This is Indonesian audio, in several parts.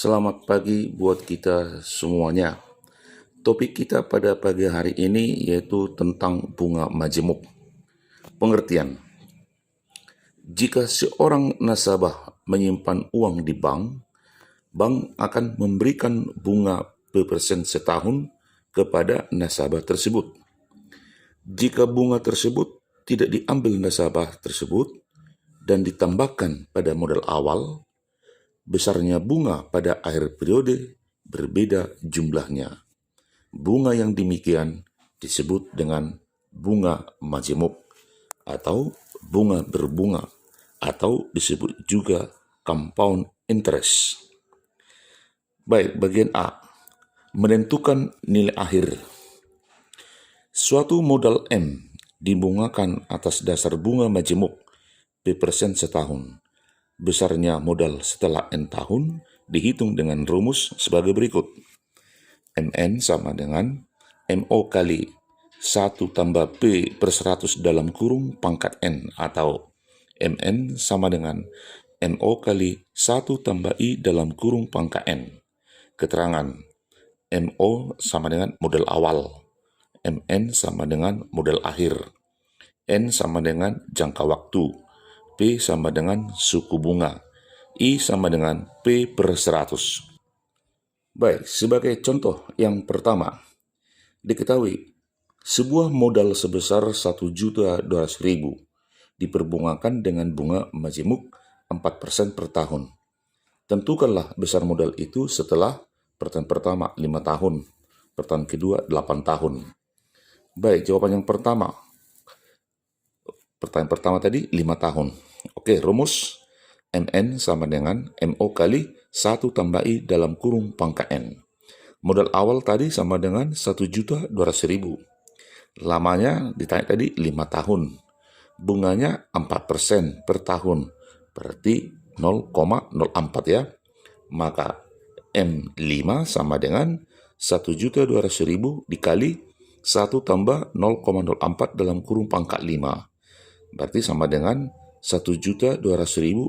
Selamat pagi buat kita semuanya. Topik kita pada pagi hari ini yaitu tentang bunga majemuk. Pengertian: jika seorang nasabah menyimpan uang di bank, bank akan memberikan bunga per persen setahun kepada nasabah tersebut. Jika bunga tersebut tidak diambil nasabah tersebut dan ditambahkan pada modal awal, besarnya bunga pada akhir periode berbeda jumlahnya. Bunga yang demikian disebut dengan bunga majemuk atau bunga berbunga atau disebut juga compound interest. Baik, bagian A. Menentukan nilai akhir. Suatu modal M dibungakan atas dasar bunga majemuk per persen setahun. Besarnya modal setelah N tahun dihitung dengan rumus sebagai berikut. MN sama dengan MO kali 1 tambah P per 100 dalam kurung pangkat N, atau MN sama dengan MO kali 1 tambah I dalam kurung pangkat N. Keterangan: MO sama dengan modal awal, MN sama dengan modal akhir, N sama dengan jangka waktu, P sama dengan suku bunga, I sama dengan P per 100. Baik, sebagai contoh yang pertama, diketahui sebuah modal sebesar 1.200.000 diperbungakan dengan bunga majemuk 4% per tahun. Tentukanlah besar modal itu setelah pertanyaan pertama 5 tahun, pertanyaan kedua 8 tahun. Baik, jawaban yang pertama. Pertanyaan pertama tadi 5 tahun. Oke, rumus MN sama dengan MO kali 1 tambah I dalam kurung pangkat N. Modal awal tadi sama dengan 1.200.000. Lamanya ditanya tadi 5 tahun. Bunganya 4% per tahun. Berarti 0,04 ya. Maka M5 sama dengan 1.200.000 dikali 1 tambah 0,04 dalam kurung pangkat 5. Berarti sama dengan 1.200.000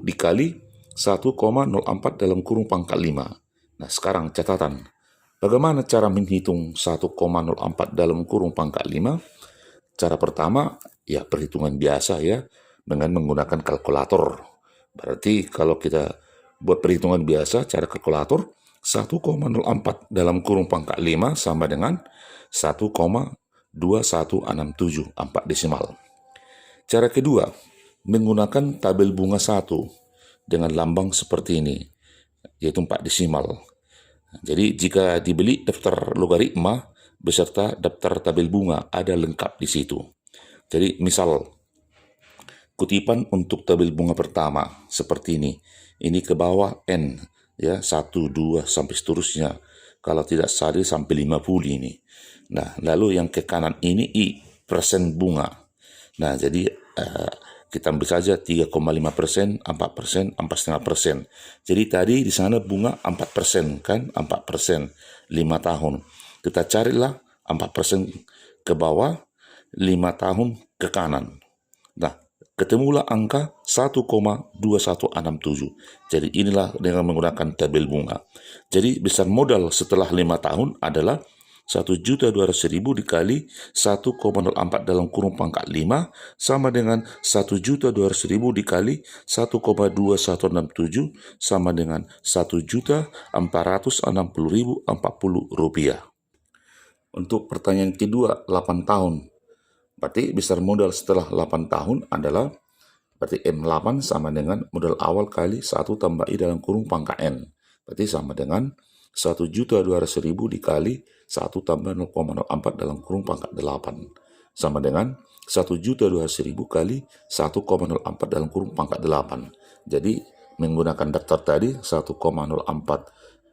dikali 1,04 dalam kurung pangkat 5. Nah, sekarang catatan. Bagaimana cara menghitung 1,04 dalam kurung pangkat 5? Cara pertama, ya perhitungan biasa ya, dengan menggunakan kalkulator. Berarti kalau kita buat perhitungan biasa, cara kalkulator, 1,04 dalam kurung pangkat 5 sama dengan 1,2167, 4 desimal. Cara kedua, menggunakan tabel bunga 1 dengan lambang seperti ini, yaitu 4 desimal. Jadi jika dibeli daftar logaritma beserta daftar tabel bunga ada lengkap di situ. Jadi misal kutipan untuk tabel bunga pertama seperti ini. Ini ke bawah N ya, 1, 2 sampai seterusnya. Kalau tidak salah sampai 50 ini. Nah, lalu yang ke kanan ini I, persen bunga. Nah, jadi kita ambil saja 3,5%, 4%, 4,5%. Jadi tadi di sana bunga 4% kan, 4%, 5 tahun. Kita carilah 4% ke bawah, 5 tahun ke kanan. Nah, ketemulah angka 1,2167. Jadi inilah dengan menggunakan tabel bunga. Jadi besar modal setelah 5 tahun adalah 1.200.000 dikali 1,04 dalam kurung pangkat 5 sama dengan 1.200.000 dikali 1,2167 sama dengan 1.460.040 rupiah. Untuk pertanyaan kedua, 8 tahun. Berarti besar modal setelah 8 tahun adalah berarti M8 sama dengan modal awal kali 1 tambah I dalam kurung pangkat N. Berarti sama dengan 1.200.000 dikali 1 tambah 0,04 dalam kurung pangkat 8. Sama dengan 1.200.000 kali 1,04 dalam kurung pangkat 8. Jadi menggunakan daftar tadi 1,04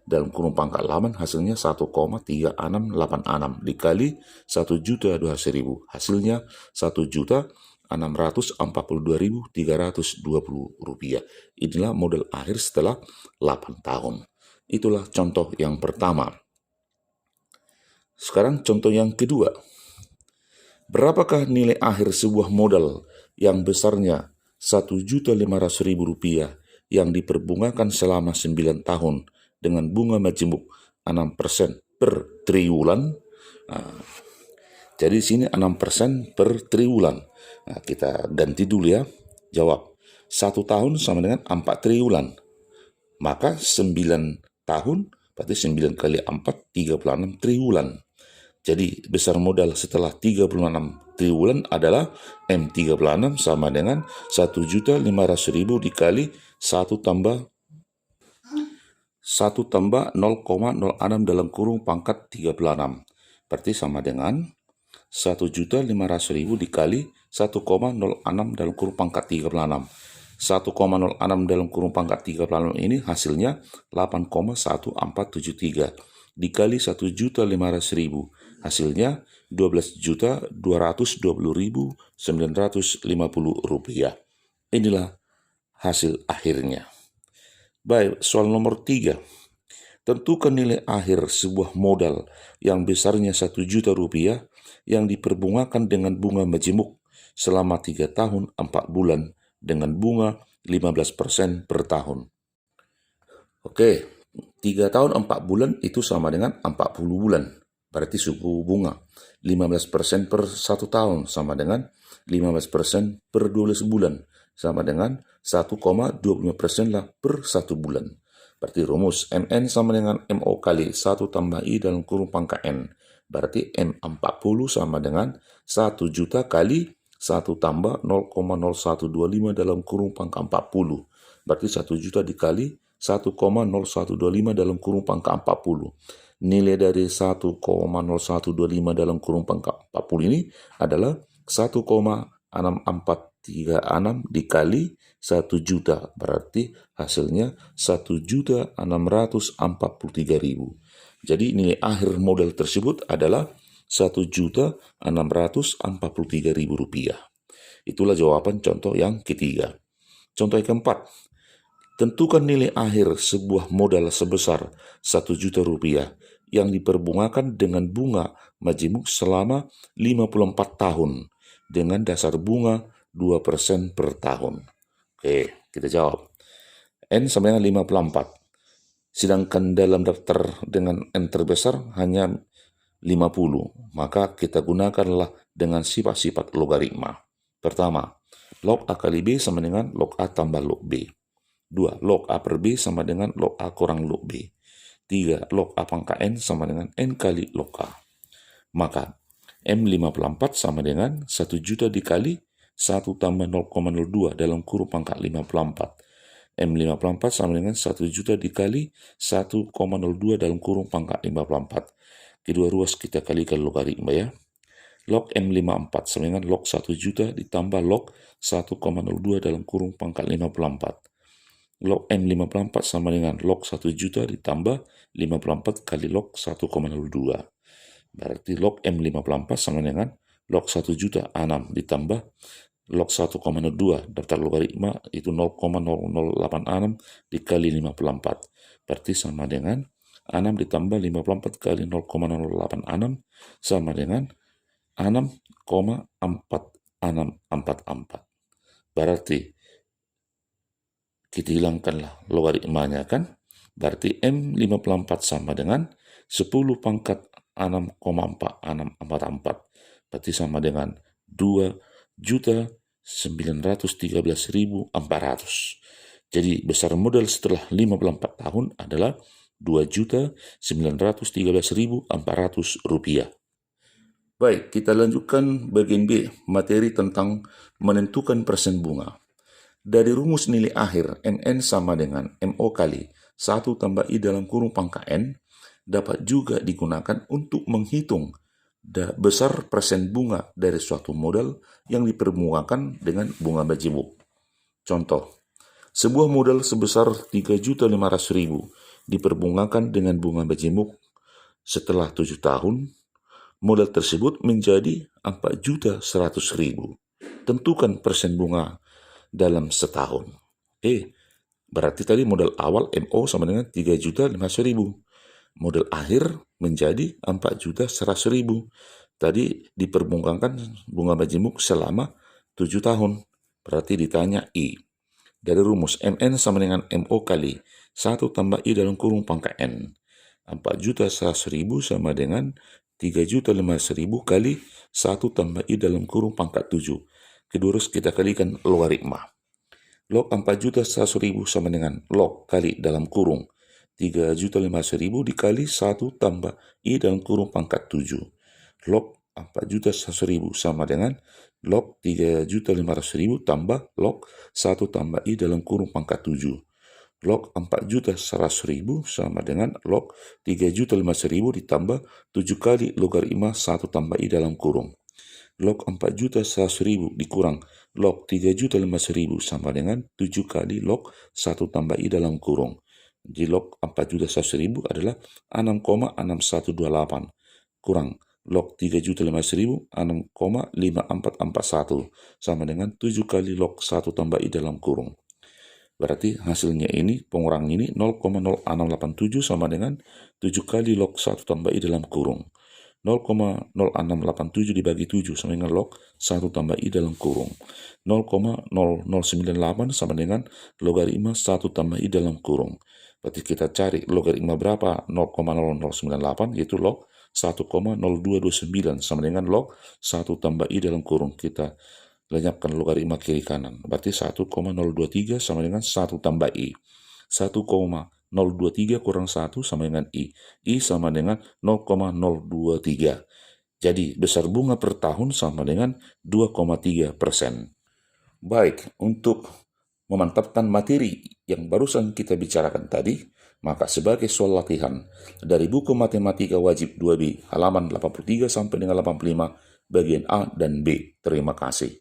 dalam kurung pangkat 8 hasilnya 1,3686 dikali 1.200.000. Hasilnya 1.642.320 rupiah. Inilah modal akhir setelah 8 tahun. Itulah contoh yang pertama. Sekarang contoh yang kedua. Berapakah nilai akhir sebuah modal yang besarnya 1.500.000 rupiah yang diperbungakan selama 9 tahun dengan bunga majemuk 6% per triwulan. Jadi di sini 6% per triwulan. Kita ganti dulu ya. Jawab. 1 tahun sama dengan 4 triwulan. Maka 9 tahun, berarti 9 kali 4, 36 triwulan. Jadi besar modal setelah 36 triwulan adalah M36 sama dengan 1.500.000 dikali 1 tambah 0,06 dalam kurung pangkat 36. Berarti sama dengan 1.500.000 dikali 1,06 dalam kurung pangkat 36. 1,06 dalam kurung pangkat 36 ini hasilnya 8,1473 dikali 1.500.000 hasilnya 12.220.950 rupiah. Inilah hasil akhirnya. Baik, soal nomor 3. Tentukan nilai akhir sebuah modal yang besarnya 1 juta rupiah yang diperbungakan dengan bunga majemuk selama 3 tahun 4 bulan dengan bunga 15% per tahun. Oke, 3 tahun 4 bulan itu sama dengan 40 bulan. Berarti suku bunga 15% per 1 tahun sama dengan 15% per 12 bulan sama dengan 1,25% lah per 1 bulan. Berarti rumus MN sama dengan MO kali 1 tambah I dalam kurung pangkat N. Berarti M40 sama dengan 1 juta kali 1 tambah 0,0125 dalam kurung pangkat 40. Berarti 1 juta dikali 1,0125 dalam kurung pangkat 40. Nilai dari 1,0125 dalam kurung pangkat 40 ini adalah 1,6436 dikali 1 juta. Berarti hasilnya 1.643.000. Jadi nilai akhir modal tersebut adalah 1.643.000 rupiah. Itulah jawaban contoh yang ketiga. Contoh yang keempat. Tentukan nilai akhir sebuah modal sebesar 1 juta rupiah yang diperbungakan dengan bunga majemuk selama 54 tahun dengan dasar bunga 2% per tahun. Oke, kita jawab. N sama dengan 54. Sedangkan dalam daftar dengan N terbesar hanya 50, maka kita gunakanlah dengan sifat-sifat logaritma. Pertama, log A kali B sama dengan log A tambah log B. 2. Log A per B sama dengan log A kurang log B. 3. Log A pangkat N sama dengan N kali log A. Maka, M54 sama dengan 1 juta dikali 1 tambah 0,02 dalam kurung pangkat 54. M54 sama dengan 1 juta dikali 1,02 dalam kurung pangkat 54. Kedua ruas kita kalikan logaritma ya. Log M54 sama dengan log 1 juta ditambah log 1,02 dalam kurung pangkat 54. Log M54 sama dengan log 1 juta ditambah 54 kali log 1,02. Berarti log M54 sama dengan log 1 juta 6 ditambah log 1,02. Daftar logaritma itu 0,0086 dikali 54. Berarti sama dengan 6 ditambah 54 kali 0,086 sama dengan 6,4644. Berarti kita hilangkanlah logaritmanya kan. Berarti M54 sama dengan 10 pangkat 6,4644. Berarti sama dengan 2.913.400. Jadi besar modal setelah 54 tahun adalah 2.913.400 rupiah. Baik, kita lanjutkan bagian B, materi tentang menentukan persen bunga. Dari rumus nilai akhir NN sama dengan MO kali 1 tambah I dalam kurung pangkat N dapat juga digunakan untuk menghitung besar persen bunga dari suatu modal yang diperbungakan dengan bunga majemuk. Contoh, sebuah modal sebesar 3.500.000 diperbungakan dengan bunga majemuk setelah 7 tahun, modal tersebut menjadi 4.100.000. Tentukan persen bunga dalam setahun. Berarti tadi modal awal MO sama dengan 3.500.000. Modal akhir menjadi 4.100.000. Tadi diperbungakan bunga majemuk selama 7 tahun. Berarti ditanya I. Dari rumus MN sama dengan MO kali 1 tambah I dalam kurung pangkat N. 4.100.000 sama dengan 3.500.000 kali 1 tambah I dalam kurung pangkat 7. Kedua kita kalikan logaritma. Log 4.100.000 sama dengan log kali dalam kurung 3.500.000 dikali 1 tambah I dalam kurung pangkat 7. Log 4.100.000 sama dengan log 3.500.000 tambah log 1 tambah I dalam kurung pangkat 7. Log 4.100.000 sama dengan log 3.500.000 ditambah 7 kali logaritma 1 tambah I dalam kurung. Log 4.100.000 dikurang log 3.500.000 sama dengan 7 kali log 1 tambah I dalam kurung. Jadi log 4.100.000 adalah 6,6128 kurang log 3.500.000 6,5441 sama dengan 7 kali log 1 tambah I dalam kurung. Berarti hasilnya ini, pengurang ini 0,0687 sama dengan 7 kali log 1 tambah I dalam kurung. 0,0687 dibagi 7 sama dengan log 1 tambah I dalam kurung. 0,0098 sama dengan logaritma 1 tambah I dalam kurung. Berarti kita cari logaritma berapa 0,0098 yaitu log 1,0229 sama dengan log 1 tambah I dalam kurung. Kita lenyapkan logaritma kiri kanan. Berarti 1,023 sama dengan 1 tambah I. 1,023 kurang 1 sama dengan I. I sama dengan 0,023. Jadi besar bunga per tahun sama dengan 2,3%. Baik, untuk memantapkan materi yang barusan kita bicarakan tadi, maka sebagai soal latihan dari buku Matematika Wajib 2B halaman 83 sampai dengan 85 bagian A dan B. Terima kasih.